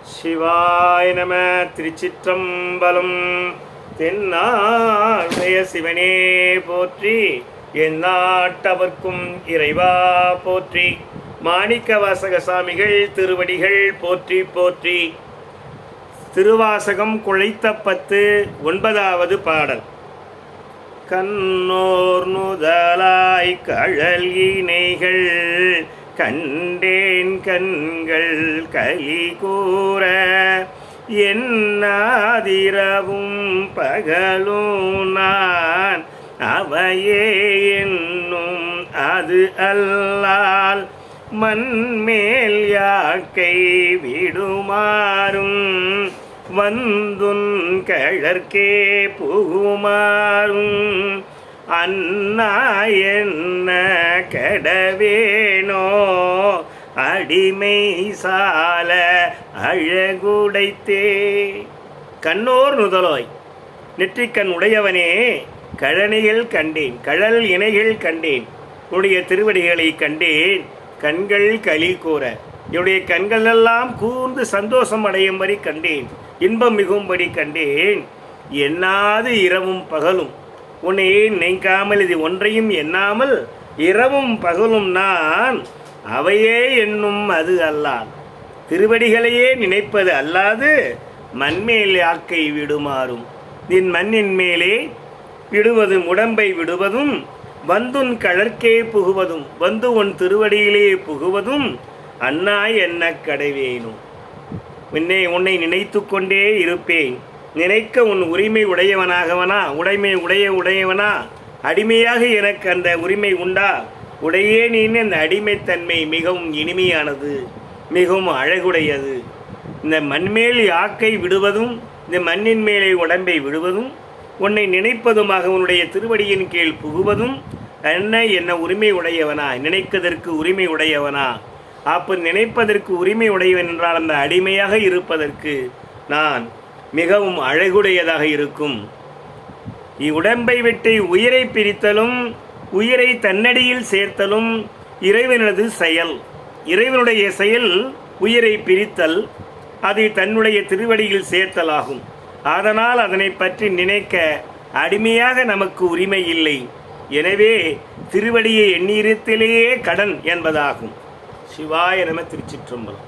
சிவாய நம. திருச்சிற்றம்பலம். தென்னாளுடைய சிவனே போற்றி, எந்நாட்டவர்க்கும் இறைவா போற்றி. மாணிக்கவாசக சாமிகள் திருவடிகள் போற்றி போற்றி. திருவாசகம் குழைத்த 10 9வது பாடல். கண்ணோர் நுதலாய் கழல் இணைகள் கண்டேன் கண்கள் களி கூற, என்னாதிரவும் பகலும் நான் அவையே என்னும் அது அல்லால், மண்மேல் யாக்கை விடுமாறும் வந்துன் கழற்கே புகுமாறும், அண்ணா என்ன கடவேனோ அடிமை சால அழகுடைத்தே. கண்ணோர் நுதலோய், நெற்றிக்கண் உடையவனே, கழனிகள் கண்டேன், கழல் இணைகள் கண்டேன், உன்னுடைய திருவடிகளை கண்டேன். கண்கள் களி கூற, என்னுடைய கண்கள் எல்லாம் கூர்ந்து சந்தோஷம் அடையும்படி கண்டேன், இன்பம் மிகும்படி கண்டேன். எண்ணாது இரவும் பகலும் உன்னை நினைக்காமல், இது ஒன்றையும் எண்ணாமல் இரவும் பகலும் நான் அவையே என்னும் அது அல்லால், திருவடிகளையே நினைப்பது அல்லாது மண்மேல் யாக்கை விடுமாறும், நின் மண்ணின் மேலே விடுவதும் உடம்பை விடுவதும், வந்துன் கழற்கே புகுவதும், வந்து உன் திருவடியிலே புகுவதும், அண்ணா என்ன கடைவேனும். உன்னை நினைத்து கொண்டே இருப்பேன். நினைக்க உன் உரிமை உடையவனா, அடிமையாக எனக்கு அந்த உரிமை உண்டா? உடையே நீ. அந்த அடிமைத்தன்மை மிகவும் இனிமையானது, மிகவும் அழகுடையது. இந்த மண்மேல் யாக்கை விடுவதும், இந்த மண்ணின் மேலே உடம்பை விடுவதும், உன்னை நினைப்பதுமாக உன்னுடைய திருவடியின் கீழ் புகுவதும், என்ன உரிமை உடையவனா? நினைப்பதற்கு உரிமை உடையவனா? அப்போ நினைப்பதற்கு உரிமை உடையவன் என்றால் அந்த அடிமையாக இருப்பதற்கு நான் மிகவும் அழகுடையதாக இருக்கும். இவ்வுடம்பை விட்டு உயிரை பிரித்தலும் உயிரை தன்னடியில் சேர்த்தலும் இறைவனது செயல். இறைவனுடைய செயல் உயிரை பிரித்தல், அதை தன்னுடைய திருவடியில் சேர்த்தலாகும். அதனால் அதனை பற்றி நினைக்க அடிமையாக நமக்கு உரிமை இல்லை. எனவே திருவடியை எண்ணியிருத்தலேயே கடன் என்பதாகும். சிவாய நம. திருச்சிற்றம்பலம்.